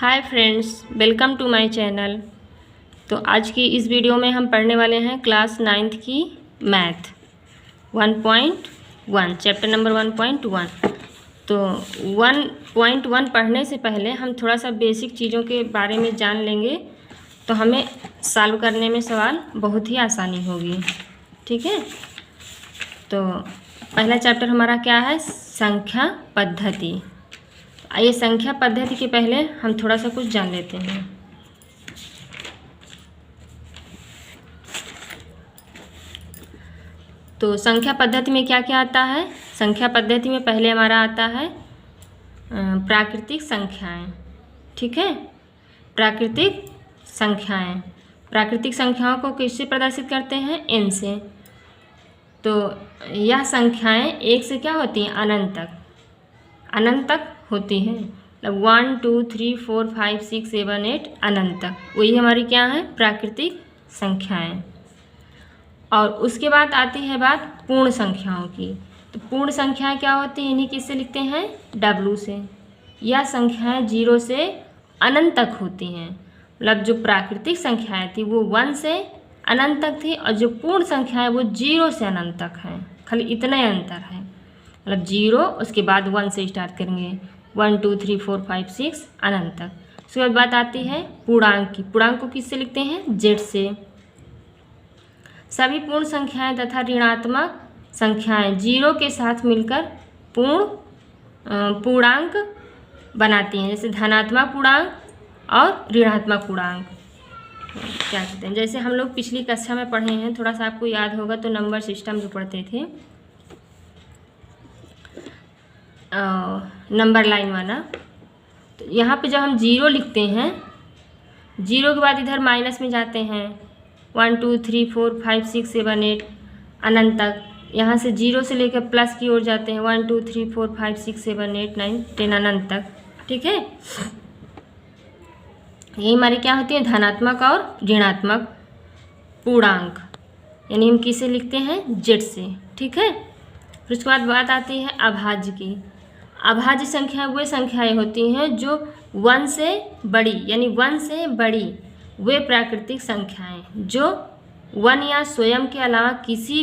Hi friends, welcome to my channel. तो आज की इस वीडियो में हम पढ़ने वाले हैं क्लास 9th की मैथ 1.1 चैप्टर नंबर 1.1। तो 1.1 पढ़ने से पहले हम थोड़ा सा बेसिक चीज़ों के बारे में जान लेंगे तो हमें सॉल्व करने में सवाल बहुत ही आसानी होगी। ठीक है, तो पहला चैप्टर हमारा क्या है? संख्या पद्धति। आइए संख्या पद्धति के पहले हम थोड़ा सा कुछ जान लेते हैं। तो संख्या पद्धति में क्या क्या आता है? संख्या पद्धति में पहले हमारा आता है प्राकृतिक संख्याएं। ठीक है, प्राकृतिक संख्याएं। प्राकृतिक संख्याओं को किससे प्रदर्शित करते हैं? n से। तो यह संख्याएं एक से क्या होती हैं? अनंत तक होती हैं। मतलब 1 2 3 4 5 6 7 8 अनंत तक, वही हमारी क्या है? प्राकृतिक संख्याएं। और उसके बाद आती है बात पूर्ण संख्याओं की। तो पूर्ण संख्याएं क्या होती हैं? इन्हीं किससे लिखते हैं? W से। यह संख्याएं 0 से अनंत तक होती हैं। मतलब जो प्राकृतिक संख्याएं थी वो 1 से अनंत तक थी, और जो पूर्ण संख्याएं वो 0 से अनंत तक हैं। खाली इतना ही अंतर है। मतलब 0 उसके बाद 1 से स्टार्ट करेंगे, 1 2 3 4 5 6 अनंत तक। उसके बाद बात आती है पूर्णांक की। पूर्णांक को किससे लिखते हैं? Z से। सभी पूर्ण संख्याएं तथा ऋणात्मक संख्याएं 0 के साथ मिलकर पूर्णांक बनाती हैं, जैसे धनात्मक पूर्णांक और ऋणात्मक पूर्णांक। क्या कहते हैं? जैसे हम लोग पिछली कक्षा में पढ़े हैं, थोड़ा सा आपको याद होगा तो नंबर सिस्टम जो पढ़ते थे, नंबर लाइन वाला। तो यहाँ पे जब हम 0 लिखते हैं, 0 के बाद इधर माइनस में जाते हैं, 1 2 3 4 5 6 7 8 अनंत तक। यहाँ से 0 से लेकर प्लस की ओर जाते हैं, 1 2 3 4 5 6 7 8 9 10 अनंत तक। ठीक है, यही हमारी क्या होती है? धनात्मक और ऋणात्मक पूर्णांक। यानी हम किसे लिखते हैं? Z से। ठीक है, फिर उसके बाद बात आती है अभाज्य की। अभाज्य संख्याएं वे संख्याएं होती हैं जो 1 से बड़ी, यानी 1 से बड़ी वे प्राकृतिक संख्याएं जो 1 या स्वयं के अलावा किसी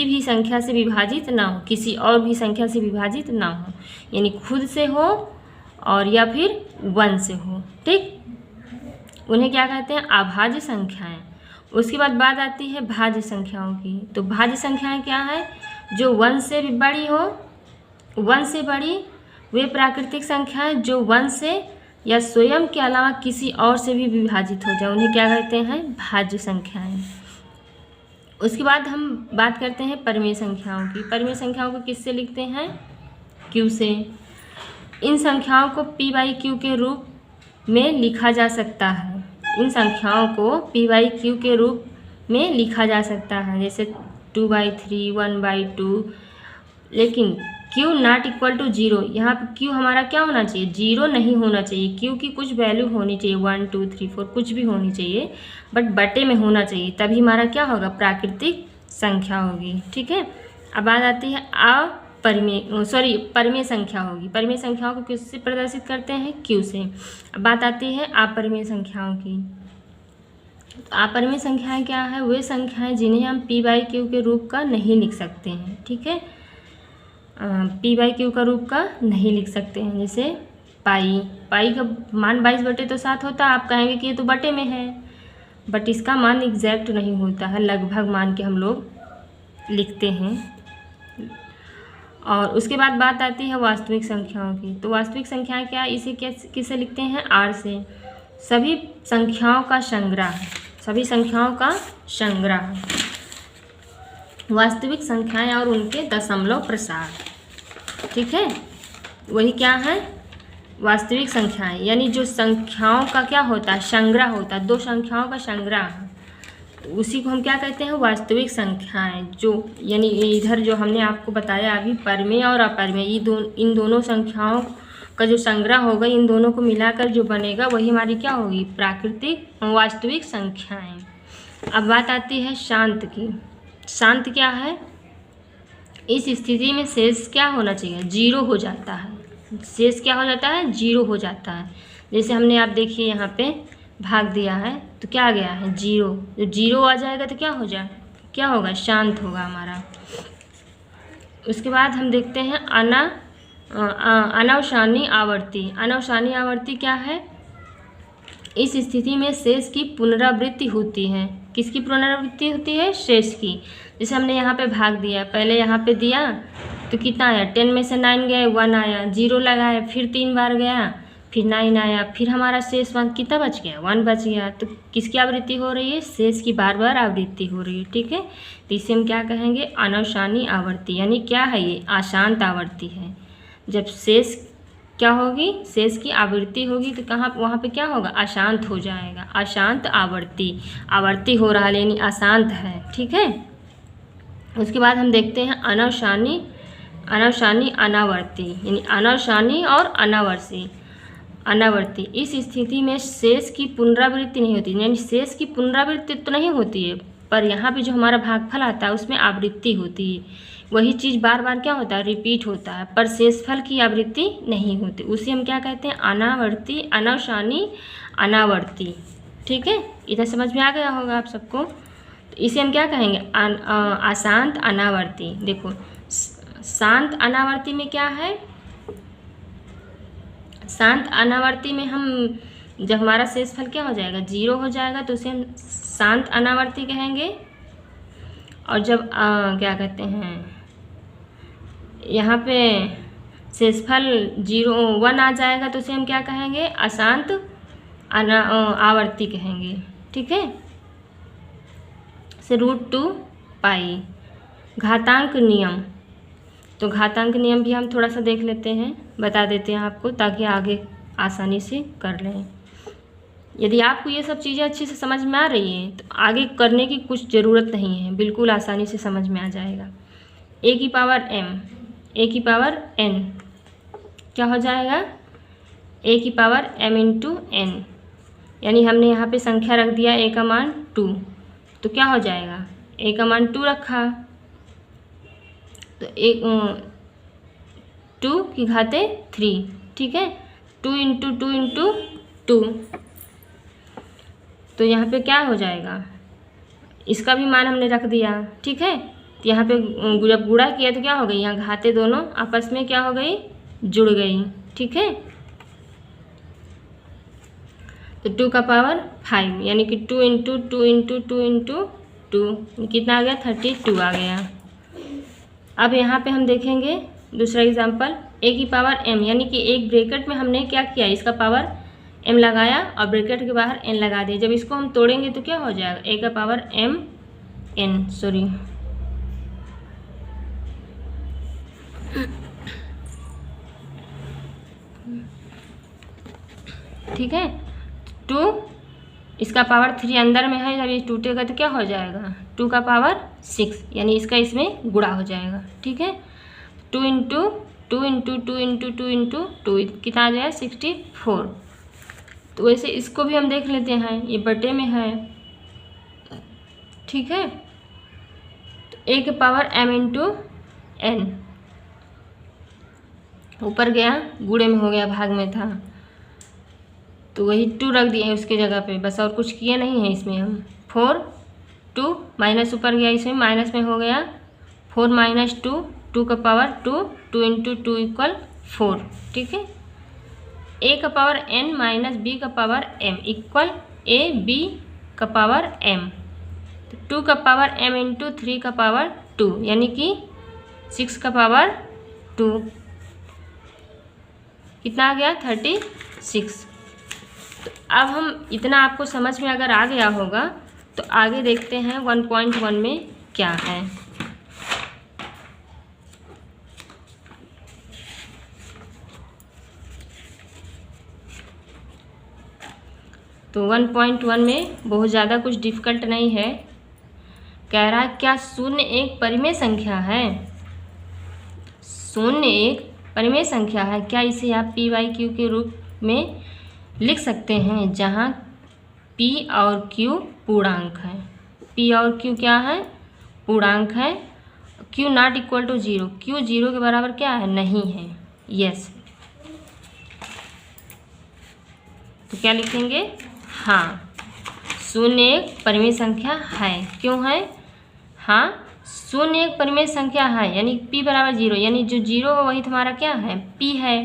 भी संख्या से विभाजित ना हो, किसी और भी संख्या से विभाजित ना हो, यानी खुद से हो और या फिर 1 से हो। ठीक, उन्हें क्या कहते हैं? अभाज्य संख्याएं। उसके बाद बात आती है भाज्य संख्याओं की। तो भाज्य संख्याएं क्या है? जो 1 से भी बड़ी हो, 1 से बड़ी वे प्राकृतिक संख्याएं जो 1 से या स्वयं के अलावा किसी और से भी विभाजित हो जाए, उन्हें क्या कहते हैं? भाज्य संख्याएं। उसके बाद हम बात करते हैं परिमेय संख्याओं की। परिमेय संख्याओं को किससे लिखते हैं? Q से। इन संख्याओं को P/Q के रूप में लिखा जा सकता है। इन संख्याओं को P/Q के रूप में लिखा जा सकता है, जैसे 2/3 1/2। लेकिन Q नॉट इक्वल टू 0। यहाँ पे Q हमारा क्या होना चाहिए? 0 नहीं होना चाहिए। Q की कुछ वैल्यू होनी चाहिए, 1 2 3 4 कुछ भी होनी चाहिए, बट बटे में होना चाहिए, तभी हमारा क्या होगा? प्राकृतिक संख्या होगी। ठीक है, अब बात आती है परिमेय संख्या होगी। परिमेय संख्याओं को किससे प्रदर्शित करते हैं? Q से। अब बात आती है अपरिमेय संख्याओं की। तो अपरिमेय संख्याएं क्या है? वे संख्याएं जिन्हें हम P/Q के रूप का नहीं लिख सकते हैं। ठीक है, P/Q का रूप का नहीं लिख सकते हैं, जैसे पाई का मान 22/7 होता है। आप कहेंगे कि ये तो बटे में है, बट इसका मान एग्जैक्ट नहीं होता है, लगभग मान के हम लोग लिखते हैं। और उसके बाद बात आती है वास्तविक संख्याओं की। तो वास्तविक संख्याएं क्या? इसे किससे लिखते हैं? R से। सभी संख्याओं का संग्रह, सभी संख्याओं का संग्रह, वास्तविक संख्याएं और उनके दशमलव प्रसार। ठीक है, वही क्या है? वास्तविक संख्याएं, यानी जो संख्याओं का क्या होता है? संग्रह होता है, दो संख्याओं का संग्रह, तो उसी को हम क्या कहते हैं? वास्तविक संख्याएं। जो यानी इधर जो हमने आपको बताया अभी, परिमेय और अपरिमेय, इन दोनों संख्याओं का जो संग्रह होगा, इन दोनों को मिलाकर जो बनेगा वही हमारी क्या होगी? प्राकृतिक वास्तविक संख्याएं। अब बात आती है शांत की। शांत क्या है? इस स्थिति में शेष क्या होना चाहिए? 0 हो जाता है। शेष क्या हो जाता है? 0 हो जाता है। जैसे हमने आप देखिए यहाँ पे भाग दिया है तो क्या आ गया है 0। जब 0 आ जाएगा तो क्या होगा, शांत होगा हमारा। उसके बाद हम देखते हैं अनवसानी आवर्ती। अनवसानी आवर्ती क्या है? इस स्थिति में शेष की पुनरावृत्ति होती है। किसकी पुनरावृत्ति होती है? शेष की। जैसे हमने यहाँ पे भाग दिया, पहले यहाँ पे दिया तो कितना आया, 10 में से 9 गए, 1 आया, 0 लगाया, फिर 3 बार गया, फिर 9 आया, फिर हमारा शेष कितना बच गया, 1 बच गया। तो किसकी आवृत्ति हो रही है? शेष की बार बार आवृत्ति हो रही है। ठीक है, तो इसे हम क्या कहेंगे? अनवसानी आवर्ती। यानी क्या है ये? अशांत आवर्ती है। जब शेष क्या होगी? शेष की आवृत्ति होगी तो कहाँ, वहाँ पे क्या होगा? अशांत हो जाएगा। अशांत आवर्ती, आवर्ती हो रहा है यानी अशांत है। ठीक है, उसके बाद हम देखते हैं अनवसानी अनावर्ती। यानी अनवसानी और अनावर्ती। इस स्थिति में शेष की पुनरावृत्ति नहीं होती। यानी शेष की पुनरावृत्ति तो नहीं होती है, पर यहाँ पे जो हमारा भागफल आता है उसमें आवृत्ति होती है। वही चीज़ बार बार क्या होता है? रिपीट होता है, पर शेषफल की आवृत्ति नहीं होती। उसे हम क्या कहते हैं? अनावर्ती, अनवसानी अनावर्ती। ठीक है, इधर समझ में आ गया होगा आप सबको। तो इसे हम क्या कहेंगे? अशांत अनावर्ती। देखो, शांत अनावर्ती में क्या है? शांत अनावर्ती में हम जब हमारा शेषफल क्या हो जाएगा? 0 हो जाएगा तो उसे हम शांत अनावर्ती कहेंगे। और जब क्या कहते हैं, यहाँ पे शेषफल 1 आ जाएगा तो उसे हम क्या कहेंगे? अशांत आवर्ती कहेंगे। ठीक है, से √2π। घातांक नियम, तो घातांक नियम भी हम थोड़ा सा देख लेते हैं, बता देते हैं आपको, ताकि आगे आसानी से कर लें। यदि आपको ये सब चीज़ें अच्छे से समझ में आ रही हैं तो आगे करने की कुछ ज़रूरत नहीं है, बिल्कुल आसानी से समझ में आ जाएगा। a की पावर m, a की पावर n क्या हो जाएगा? a की पावर m इंटू n। यानी हमने यहाँ पे संख्या रख दिया a का मान 2, तो क्या हो जाएगा? a का मान 2 रखा तो 2 की घाते 3। ठीक है, 2 इंटू 2 इंटू 2, तो यहाँ पे क्या हो जाएगा? इसका भी मान हमने रख दिया। ठीक है, तो यहाँ पे जब गुणा किया तो क्या हो गई? यहाँ घाते दोनों आपस में क्या हो गई? जुड़ गई। ठीक है, तो 2 का पावर 5, यानी कि 2 इंटू 2 इंटू 2 इंटू 2 कितना आ गया? 32 आ गया। अब यहाँ पे हम देखेंगे दूसरा एग्जाम्पल, a की पावर m, यानी कि एक ब्रैकेट में हमने क्या किया? इसका पावर m लगाया और ब्रैकेट के बाहर n लगा दिया। जब इसको हम तोड़ेंगे तो क्या हो जाएगा? a का पावर m n, सॉरी, ठीक है, 2, इसका पावर 3 अंदर में है, जब ये टूटेगा तो क्या हो जाएगा? 2 का पावर 6, यानी इसका इसमें गुणा हो जाएगा। ठीक है, 2 इंटू 2 इंटू 2 इंटू 2 इंटू 2 कितना आ जाएगा? 64। तो वैसे इसको भी हम देख लेते हैं, ये बटे में है। ठीक है, तो a के पावर m इंटू n, ऊपर गया गुणे में हो गया, भाग में था तो वही 2 रख दिए उसके जगह पे, बस और कुछ किए नहीं है इसमें हम। 4, 2 माइनस ऊपर गया, इसमें माइनस में हो गया 4 माइनस 2, 2 का पावर 2, 2 इंटू 2 इक्वल 4। ठीक है, a का पावर n माइनस b का power m equal a b का पावर m, तो 2 का पावर m इंटू 3 का पावर 2, यानी कि 6 का पावर 2 कितना आ गया? 36। तो अब हम इतना आपको समझ में अगर आ गया होगा तो आगे देखते हैं 1.1 में क्या है। तो 1.1 में बहुत ज़्यादा कुछ डिफ़िकल्ट नहीं है। कह रहा है क्या शून्य एक परिमेय संख्या है? शून्य एक परिमेय संख्या है, क्या इसे आप p/q के रूप में लिख सकते हैं, जहाँ p और q पूर्णांक है। p और q क्या है? पूर्णांक है। q not equal to 0, q 0 के बराबर क्या है? नहीं है। यस, तो क्या लिखेंगे? हाँ, शून्य एक परिमेय संख्या है। क्यों है? हाँ, शून्य एक परिमेय संख्या है, यानी p बराबर 0, यानी जो 0 है वही तुम्हारा क्या है? p है।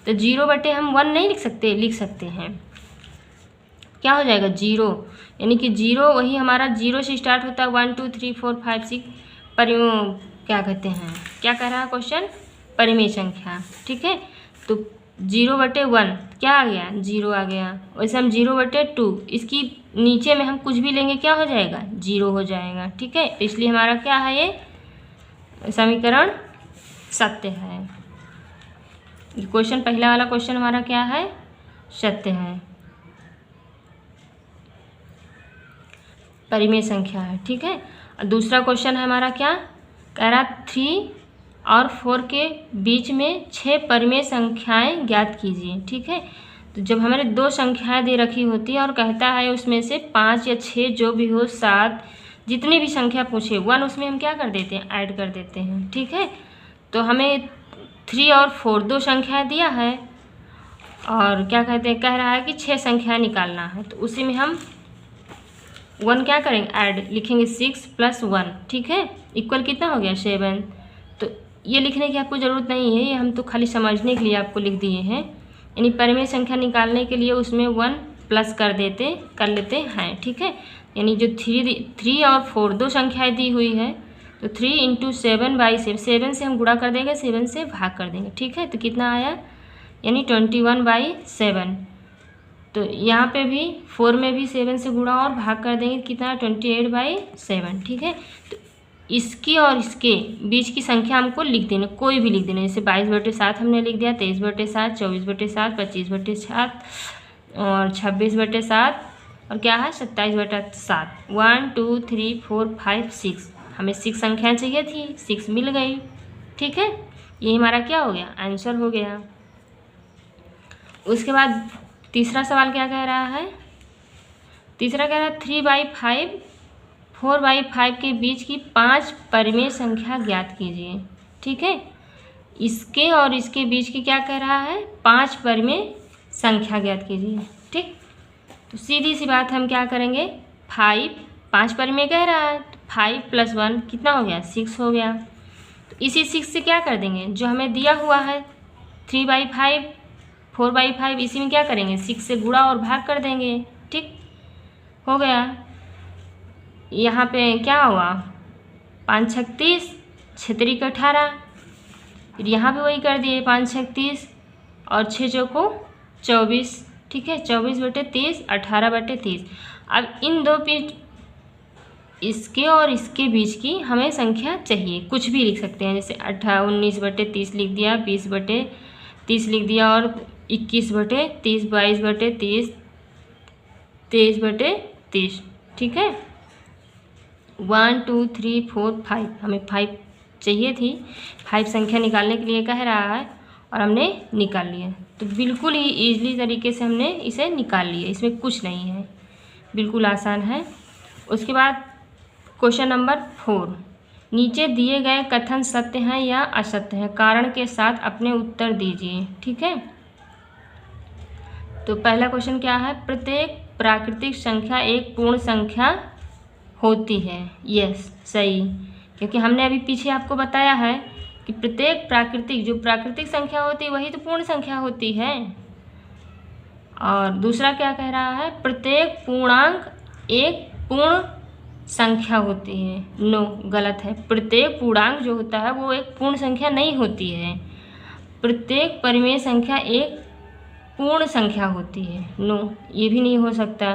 तो 0 बटे हम 1 नहीं लिख सकते? लिख सकते हैं। क्या हो जाएगा? 0, यानी कि 0 वही हमारा 0 से स्टार्ट होता है, 1 2 3 4 5 6 क्या कहते हैं, क्या कह रहा है क्वेश्चन? परिमेय संख्या। ठीक है, तो 0/1 क्या आ गया? 0 आ गया। वैसे हम 0/2 इसकी नीचे में हम कुछ भी लेंगे क्या हो जाएगा? 0 हो जाएगा। ठीक है, तो इसलिए हमारा क्या है? ये समीकरण सत्य है। क्वेश्चन पहला वाला क्वेश्चन हमारा क्या है? सत्य है, परिमेय संख्या है। ठीक है, और दूसरा क्वेश्चन है हमारा क्या कह रहा? 3 और 4 के बीच में 6 परिमेय संख्याएं ज्ञात कीजिए। ठीक है, तो जब हमारे 2 संख्याएं दे रखी होती है और कहता है उसमें से 5 या 6 जो भी हो, 7 जितनी भी संख्या पूछे 1 उसमें हम क्या कर देते हैं? ऐड कर देते हैं। ठीक है, तो हमें 3 और 4 2 संख्याएं दिया है और क्या कहते हैं, कह रहा है कि 6 संख्याएं निकालना है। तो उसी में हम 1 क्या करेंगे? ऐड लिखेंगे 6 + 1। ठीक है, इक्वल कितना हो गया? 7। तो ये लिखने की आपको ज़रूरत नहीं है, ये हम तो खाली समझने के लिए आपको लिख दिए हैं। यानी परिमेय संख्या निकालने के लिए उसमें 1 प्लस कर लेते हैं। ठीक है, यानी जो 3 और 4 2 संख्याएं दी हुई है, तो 3 × 7/7, 7 से हम गुणा कर देंगे, 7 से भाग कर देंगे। ठीक है, तो कितना आया? यानी 21/7। तो यहाँ पे भी 4 में भी 7 से गुणा और भाग कर देंगे, कितना? 28/7। ठीक है, तो इसकी और इसके बीच की संख्या हमको लिख देना, कोई भी लिख देना। जैसे 22/7 हमने लिख दिया, 23/7, 24/7, 25/7 और 26/7 और क्या है? 27/7। 1 2 3 4 5 6, हमें 6 संख्याएं चाहिए थी, 6 मिल गई। ठीक है, ये हमारा क्या हो गया? आंसर हो गया। उसके बाद तीसरा सवाल क्या कह रहा है? तीसरा कह रहा है 3/5 4/5 के बीच की 5 परिमेय संख्या ज्ञात कीजिए। ठीक है, इसके और इसके बीच की क्या कह रहा है? 5 परिमेय संख्या ज्ञात कीजिए। ठीक, तो सीधी सी बात हम क्या करेंगे? 5 परिमेय कह रहा है, तो 5 + 1 कितना हो गया? 6 हो गया। तो इसी 6 से क्या कर देंगे? जो हमें दिया हुआ है 3/5 4/5, इसी में क्या करेंगे? 6 से गुणा और भाग कर देंगे। ठीक, हो गया। यहाँ पे क्या हुआ? 5 × 6 = 30, 6 × 3 = 18। फिर यहाँ पे वही कर दिए, 5 × 6 = 30 और 6 × 4 = 24। ठीक है, 24/30, 18/30। अब इन दो बीच, इसके और इसके बीच की हमें संख्या चाहिए, कुछ भी लिख सकते हैं। जैसे 19/30 लिख दिया, 20/30 लिख दिया और 21/30, 22/30, 23/30। ठीक है, 1 2 3 4 5, हमें 5 चाहिए थी। 5 संख्या निकालने के लिए कह रहा है और हमने निकाल लिया। तो बिल्कुल ही ईजिली तरीके से हमने इसे निकाल लिया, इसमें कुछ नहीं है, बिल्कुल आसान है। उसके बाद क्वेश्चन नंबर 4, नीचे दिए गए कथन सत्य हैं या असत्य हैं? कारण के साथ अपने उत्तर दीजिए। ठीक है, तो पहला क्वेश्चन क्या है? प्रत्येक प्राकृतिक संख्या एक पूर्ण संख्या होती है। यस, सही, क्योंकि हमने अभी पीछे आपको बताया है कि प्रत्येक प्राकृतिक संख्या होती है वही तो पूर्ण संख्या होती है। और दूसरा क्या कह रहा है? प्रत्येक पूर्णांक एक पूर्ण संख्या होती है। नो, गलत है। प्रत्येक पूर्णांक जो होता है वो एक पूर्ण संख्या नहीं होती है। प्रत्येक परिमेय संख्या एक पूर्ण संख्या होती है। नो, ये भी नहीं हो सकता,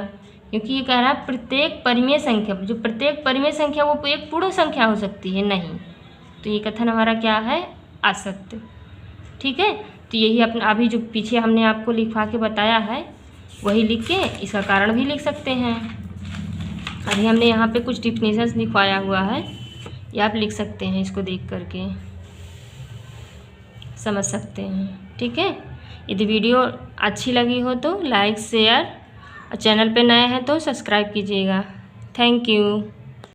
क्योंकि ये कह रहा है प्रत्येक परिमेय संख्या, जो प्रत्येक परिमेय संख्या वो एक पूर्ण संख्या हो सकती है, नहीं। तो ये कथन हमारा क्या है? असत्य। ठीक है, तो यही अपना अभी जो पीछे हमने आपको लिखवा के बताया है वही लिख के इसका कारण भी लिख सकते हैं। अभी हमने यहाँ पे कुछ डिफिनेशंस लिखवाया हुआ है, ये आप लिख सकते हैं, इसको देख करके समझ सकते हैं। ठीक है, यदि वीडियो अच्छी लगी हो तो लाइक शेयर, और चैनल पे नए हैं तो सब्सक्राइब कीजिएगा। Thank you.